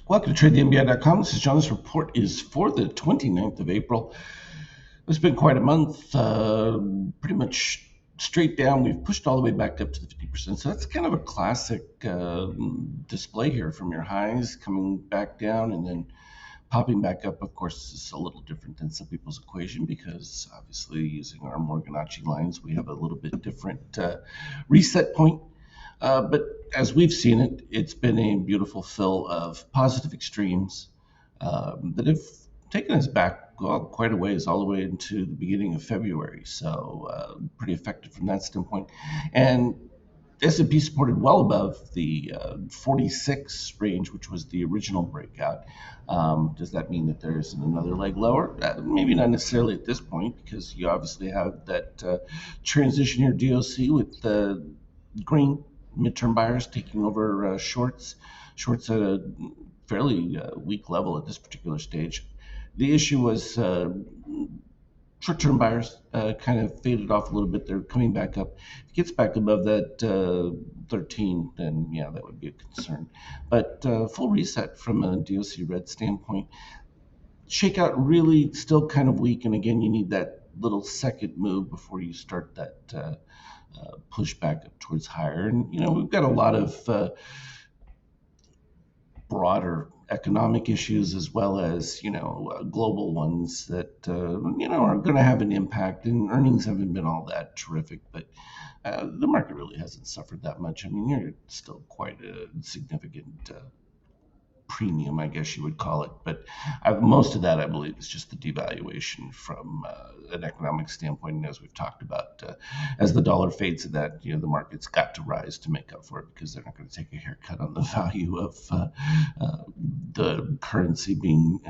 Welcome to TradeTheMBI.com. This is John. This report is for the 29th of April. It's been quite a month, pretty much straight down. We've pushed all the way back up to the 50%. So that's kind of a classic display here from your highs coming back down and then popping back up. Of course, this is a little different than some people's equation because obviously using our Morganacci lines, we have a little bit different reset point. But as we've seen it, it's been a beautiful fill of positive extremes that have taken us back quite a ways, all the way into the beginning of February. So pretty effective from that standpoint. And S&P supported well above the 46 range, which was the original breakout. Does that mean that there isn't another leg lower? Maybe not necessarily at this point, because you obviously have that transition here DOC with the green midterm buyers taking over shorts at a fairly weak level at this particular stage. The issue was short-term buyers kind of faded off a little bit. They're coming back up. If it gets back above that 13, then yeah, that would be a concern. But full reset from a DOC red standpoint. Shakeout really still kind of weak, and again, you need that little second move before you start that push back up towards higher. And we've got a lot of broader economic issues as well as global ones that are going to have an impact, and earnings haven't been all that terrific, but the market really hasn't suffered that much. I mean, you're still quite a significant premium, I guess you would call it, but most of that, I believe, is just the devaluation from an economic standpoint. And as we've talked about, as the dollar fades to that, the market's got to rise to make up for it, because they're not going to take a haircut on the value of the currency being,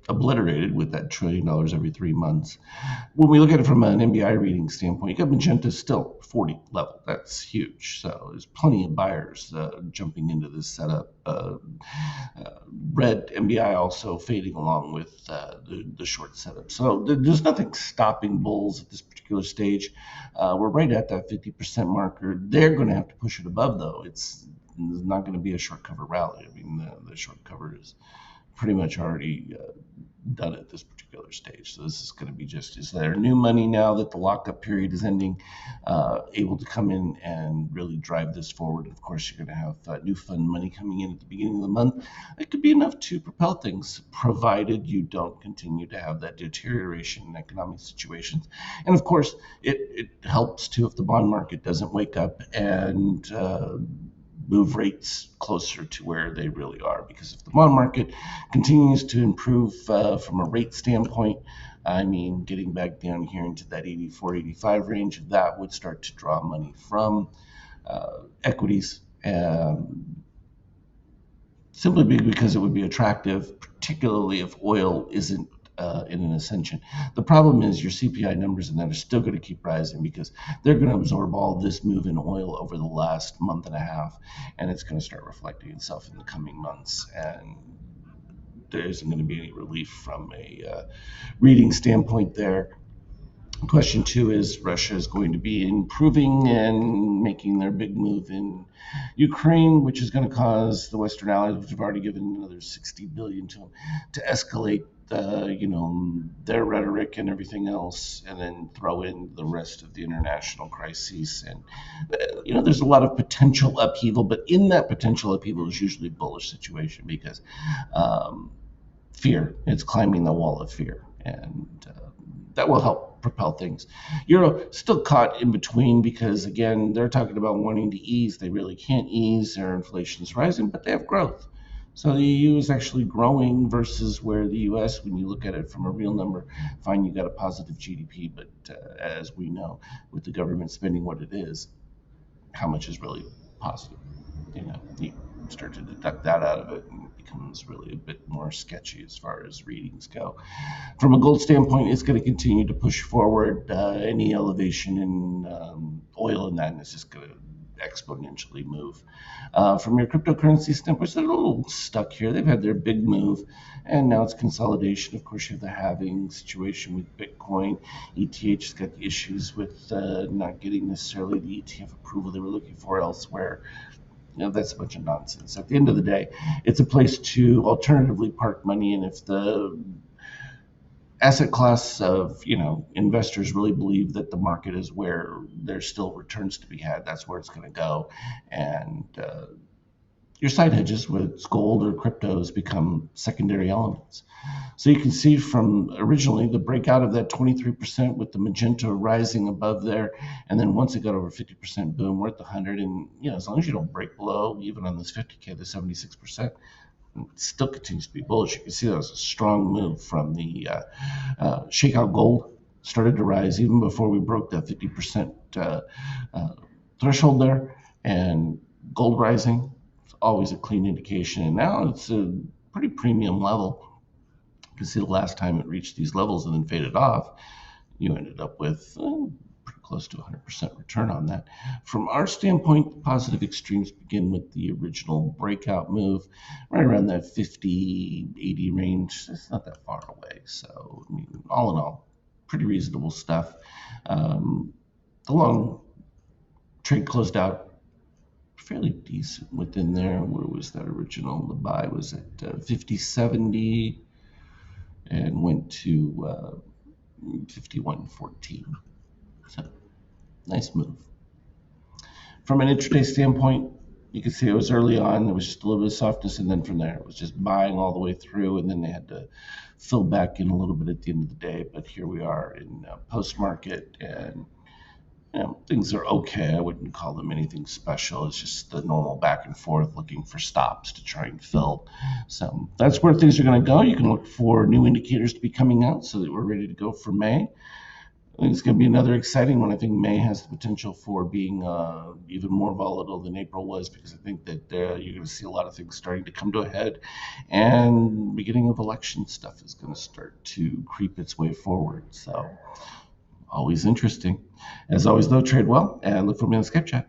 obliterated with that $1 trillion every 3 months. When we look at it from an MBI reading standpoint, you got Magenta still 40 level. That's huge. So there's plenty of buyers jumping into this setup. Red MBI also fading along with the short setup. So there's nothing stopping bulls at this particular stage. We're right at that 50% marker. They're going to have to push it above, though. It's not going to be a short cover rally. I mean, the short cover is pretty much already done at this particular stage. So this is going to be just, is there new money now that the lockup period is ending, able to come in and really drive this forward? Of course, you're going to have new fund money coming in at the beginning of the month. It could be enough to propel things, provided you don't continue to have that deterioration in economic situations. And of course, it helps too if the bond market doesn't wake up and move rates closer to where they really are. Because if the bond market continues to improve from a rate standpoint, I mean, getting back down here into that 84, 85 range, that would start to draw money from equities, simply because it would be attractive, particularly if oil isn't in an ascension. The problem is your CPI numbers and that are still going to keep rising, because they're going to absorb all this move in oil over the last month and a half, and it's going to start reflecting itself in the coming months. And there isn't going to be any relief from a reading standpoint there. Question two is Russia is going to be improving and making their big move in Ukraine, which is going to cause the Western allies, which have already given another $60 billion to them, to escalate their rhetoric and everything else, and then throw in the rest of the international crises. And there's a lot of potential upheaval, but in that potential upheaval is usually a bullish situation, because fear, it's climbing the wall of fear, and that will help propel things. Euro still caught in between, because again, they're talking about wanting to ease. They really can't ease. Their inflation is rising, but they have growth. So the EU is actually growing versus where the US, when you look at it from a real number, fine, you got a positive GDP, but as we know, with the government spending what it is, how much is really positive? You start to deduct that out of it, and it becomes really a bit more sketchy as far as readings go. From a gold standpoint, it's going to continue to push forward. Any elevation in oil and that is just going to exponentially move. From your cryptocurrency standpoint, they're a little stuck here. They've had their big move, and now it's consolidation. Of course, you have the halving situation with Bitcoin. ETH has got issues with not getting necessarily the ETF approval they were looking for elsewhere. That's a bunch of nonsense. At the end of the day, it's a place to alternatively park money, and if the asset class of investors really believe that the market is where there's still returns to be had, that's where it's going to go. And your side hedges, whether it's gold or cryptos, become secondary elements. So you can see from originally the breakout of that 23% with the magenta rising above there, and then once it got over 50%, boom, we're at the 100. And as long as you don't break below, even on this 50K, the 76%, it still continues to be bullish. You can see that was a strong move from the shakeout gold. Started to rise even before we broke that 50% threshold there, and gold rising, always a clean indication. And now it's a pretty premium level. You can see the last time it reached these levels and then faded off, you ended up with pretty close to 100% return on that. From our standpoint, the positive extremes begin with the original breakout move, right around that 50, 80 range. It's not that far away. So, all in all, pretty reasonable stuff. The long trade closed out fairly decent within there. Where was that original? The buy was at 50.70 and went to 51.14. So nice move. From an intraday standpoint, you can see it was early on. There was just a little bit of softness, and then from there it was just buying all the way through, and then they had to fill back in a little bit at the end of the day. But here we are in post-market, and things are okay. I wouldn't call them anything special. It's just the normal back and forth looking for stops to try and fill. So that's where things are going to go. You can look for new indicators to be coming out so that we're ready to go for May. I think it's going to be another exciting one. I think May has the potential for being even more volatile than April was, because I think that you're going to see a lot of things starting to come to a head, and beginning of election stuff is going to start to creep its way forward. So always interesting. As always, though, trade well and look for me on the Skype chat.